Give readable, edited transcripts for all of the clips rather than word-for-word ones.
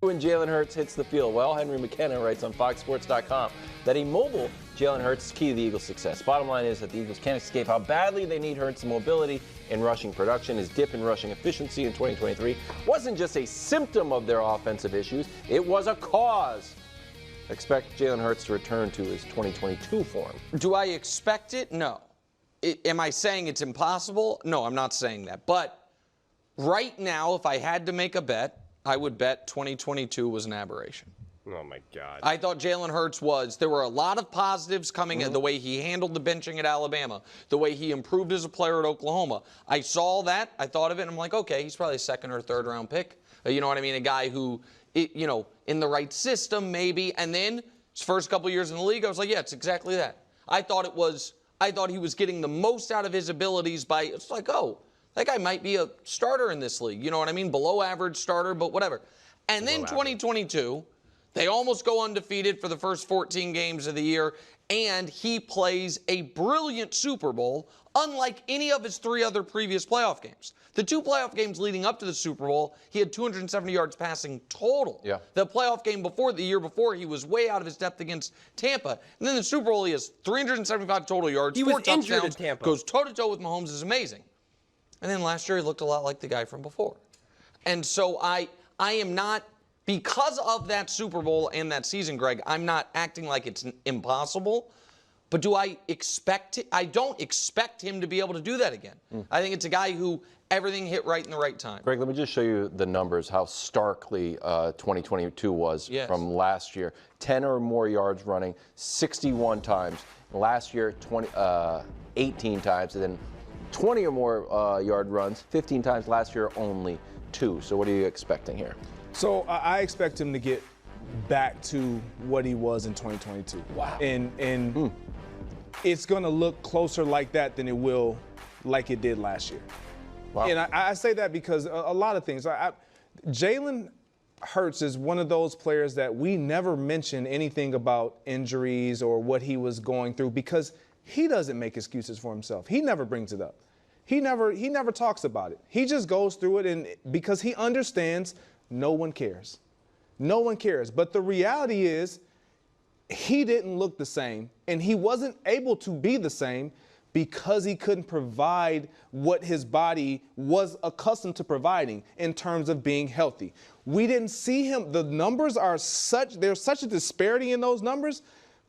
When Jalen Hurts hits the field? Well, Henry McKenna writes on FoxSports.com that a mobile Jalen Hurts is key to the Eagles' success. Bottom line is that the Eagles can't escape how badly they need Hurts' mobility in rushing production. His dip in rushing efficiency in 2023 wasn't just a symptom of their offensive issues, it was a cause. Expect Jalen Hurts to return to his 2022 form. Do I expect it? No. Am I saying it's impossible? No, I'm not saying that. But right now, if I had to make a bet, I would bet 2022 was an aberration. Oh, my God. I thought Jalen Hurts there were a lot of positives coming in, the way he handled the benching at Alabama, the way he improved as a player at Oklahoma. I saw that. I thought of it, and I'm like, okay, he's probably a second or third round pick. You know what I mean? A guy who, in the right system, maybe. And then his first couple years in the league, I was like, yeah, it's exactly that. I thought he was getting the most out of his abilities it's like, oh, that guy might be a starter in this league. You know what I mean? Below average starter, but whatever. And then 2022, they almost go undefeated for the first 14 games of the year, and he plays a brilliant Super Bowl, unlike any of his 3 other previous playoff games. The 2 playoff games leading up to the Super Bowl, he had 270 yards passing total. Yeah. The playoff game the year before, he was way out of his depth against Tampa. And then the Super Bowl, he has 375 total yards, He 4 was injured touchdowns, at Tampa. goes toe-to-toe with Mahomes, is amazing. And then last year, he looked a lot like the guy from before. And so I am not, because of that Super Bowl and that season, Greg, I'm not acting like it's impossible. But do I expect it? I don't expect him to be able to do that again. I think it's a guy who everything hit right in the right time. Greg, let me just show you the numbers, how starkly 2022 was from last year. 10 or more yards running, 61 times. Last year, 18 times. And then 20 or more yard runs, 15 times. Last year, only 2. So what are you expecting here? So I expect him to get back to what he was in 2022. Wow. And it's going to look closer like that than it will like it did last year. Wow. And I say that because a lot of things. Jalen Hurts is one of those players that we never mention anything about injuries or what he was going through because he doesn't make excuses for himself. He never brings it up. He never talks about it. He just goes through it, and because he understands no one cares. No one cares. But the reality is he didn't look the same, and he wasn't able to be the same because he couldn't provide what his body was accustomed to providing in terms of being healthy. We didn't see him. The numbers are there's such a disparity in those numbers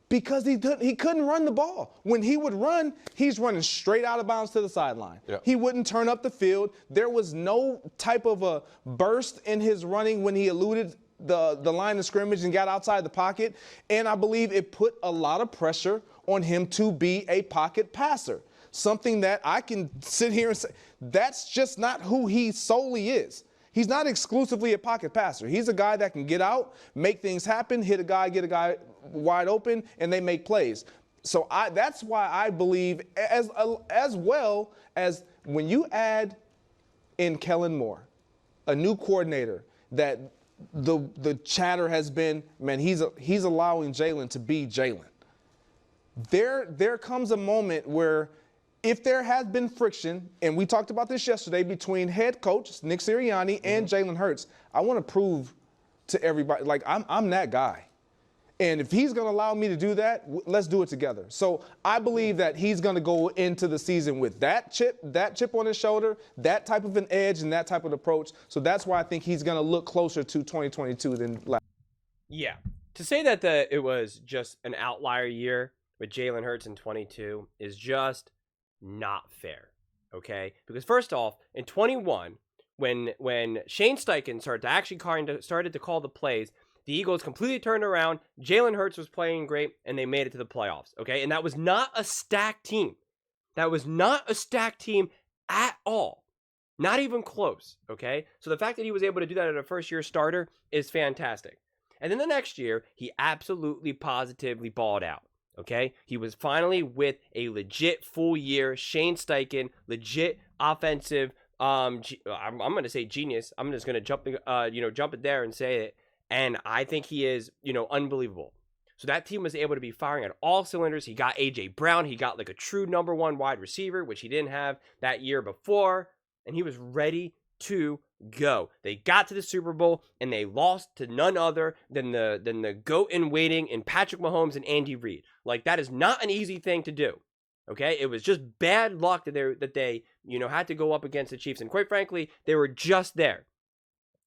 because he couldn't run the ball. When he would run, he's running straight out of bounds to the sideline. Yeah. He wouldn't turn up the field. There was no type of a burst in his running when he eluded the line of scrimmage and got outside the pocket. And I believe it put a lot of pressure on him to be a pocket passer. Something that I can sit here and say, that's just not who he solely is. He's not exclusively a pocket passer. He's a guy that can get out, make things happen, hit a guy, get a guy wide open, and they make plays. So that's why I believe, as well as when you add in Kellen Moore, a new coordinator, that the chatter has been, man, he's allowing Jalen to be Jalen. There comes a moment where if there has been friction, and we talked about this yesterday, between head coach Nick Sirianni and Jalen Hurts, I want to prove to everybody, like, I'm that guy. And if he's going to allow me to do that, let's do it together. So I believe that he's going to go into the season with that chip on his shoulder, that type of an edge, and that type of approach. So that's why I think he's going to look closer to 2022 than last. Yeah. To say that it was just an outlier year with Jalen Hurts in 22 is just not fair, okay? Because first off, in 21, when Shane Steichen started to call the plays, the Eagles completely turned around. Jalen Hurts was playing great, and they made it to the playoffs, okay? And that was not a stacked team. That was not a stacked team at all. Not even close, okay? So the fact that he was able to do that as a first-year starter is fantastic. And then the next year, he absolutely positively balled out, okay? He was finally with a legit full-year Shane Steichen, legit offensive, I'm going to say genius. I'm just going to jump it there and say it. And I think he is, unbelievable. So that team was able to be firing at all cylinders. He got A.J. Brown. He got like a true number 1 wide receiver, which he didn't have that year before. And he was ready to go. They got to the Super Bowl and they lost to none other than the GOAT in waiting in Patrick Mahomes and Andy Reid. Like, that is not an easy thing to do. Okay, it was just bad luck that they had to go up against the Chiefs, and quite frankly, they were just there.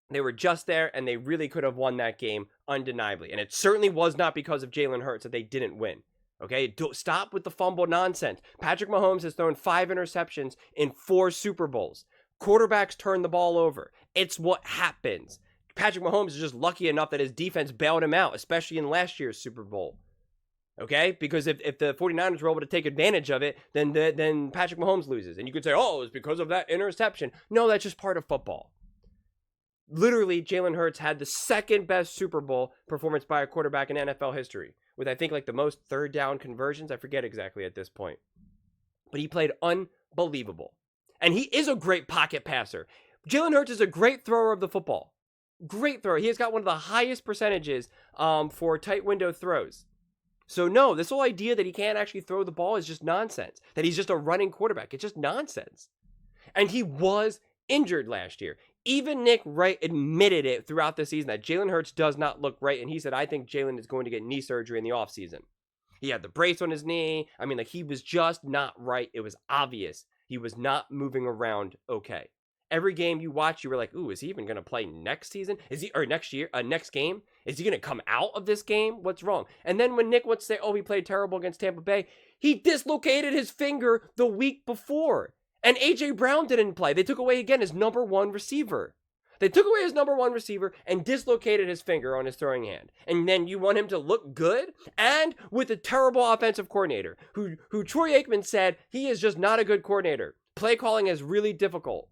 They were just there, and they really could have won that game undeniably. And it certainly was not because of Jalen Hurts that they didn't win. Okay, stop with the fumble nonsense. Patrick Mahomes has thrown 5 interceptions in 4 Super Bowls. Quarterbacks turn the ball over. It's what happens. Patrick Mahomes is just lucky enough that his defense bailed him out, especially in last year's Super Bowl. Okay, because if the 49ers were able to take advantage of it, then Patrick Mahomes loses. And you could say, oh, it's because of that interception. No, that's just part of football. Literally, Jalen Hurts had the second best Super Bowl performance by a quarterback in NFL history, with I think like the most third down conversions. I forget exactly at this point. But he played unbelievable. And he is a great pocket passer. Jalen Hurts is a great thrower of the football. Great thrower. He has got one of the highest percentages for tight window throws. So no, this whole idea that he can't actually throw the ball is just nonsense. That he's just a running quarterback. It's just nonsense. And he was injured last year. Even Nick Wright admitted it throughout the season that Jalen Hurts does not look right. And he said, I think Jalen is going to get knee surgery in the offseason. He had the brace on his knee. I mean, like, he was just not right. It was obvious. He was not moving around okay. Every game you watch, you were like, ooh, is he even going to play next season? Next game? Is he going to come out of this game? What's wrong? And then when Nick wants to say, oh, he played terrible against Tampa Bay, he dislocated his finger the week before. And A.J. Brown didn't play. They took away, again, his number 1 receiver. They took away his number 1 receiver and dislocated his finger on his throwing hand. And then you want him to look good? And with a terrible offensive coordinator, who Troy Aikman said he is just not a good coordinator. Play calling is really difficult.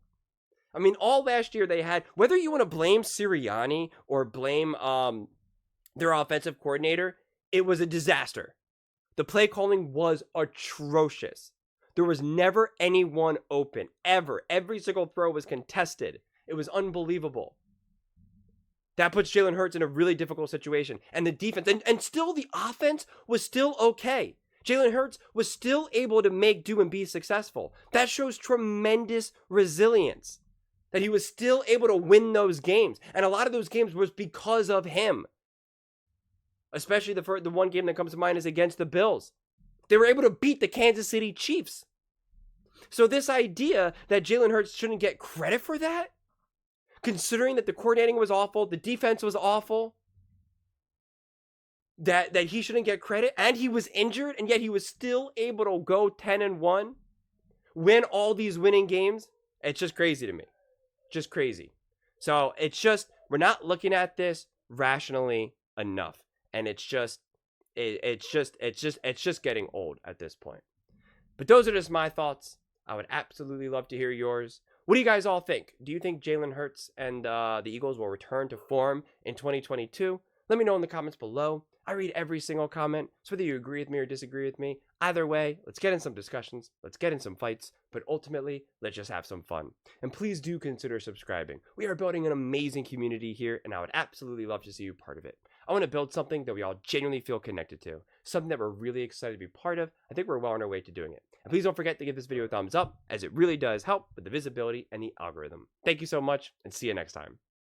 I mean, all last year they had, whether you want to blame Sirianni or blame their offensive coordinator, it was a disaster. The play calling was atrocious. There was never anyone open, ever. Every single throw was contested. It was unbelievable. That puts Jalen Hurts in a really difficult situation. And the defense, and still the offense was still okay. Jalen Hurts was still able to make do and be successful. That shows tremendous resilience. That he was still able to win those games. And a lot of those games was because of him. Especially the one game that comes to mind is against the Bills. They were able to beat the Kansas City Chiefs. So this idea that Jalen Hurts shouldn't get credit for that, considering that the coordinating was awful, the defense was awful, that he shouldn't get credit, and he was injured, and yet he was still able to go 10-1, win all these winning games, it's just crazy to me. Just crazy. So it's just, we're not looking at this rationally enough. And it's just getting old at this point. But those are just my thoughts. I would absolutely love to hear yours. What do you guys all think? Do you think Jalen Hurts and the Eagles will return to form in 2022? Let me know in the comments below. I read every single comment, so whether you agree with me or disagree with me, either way, let's get in some discussions, let's get in some fights, but ultimately, let's just have some fun. And please do consider subscribing. We are building an amazing community here, and I would absolutely love to see you part of it. I want to build something that we all genuinely feel connected to, something that we're really excited to be part of. I think we're well on our way to doing it. And please don't forget to give this video a thumbs up, as it really does help with the visibility and the algorithm. Thank you so much, and see you next time.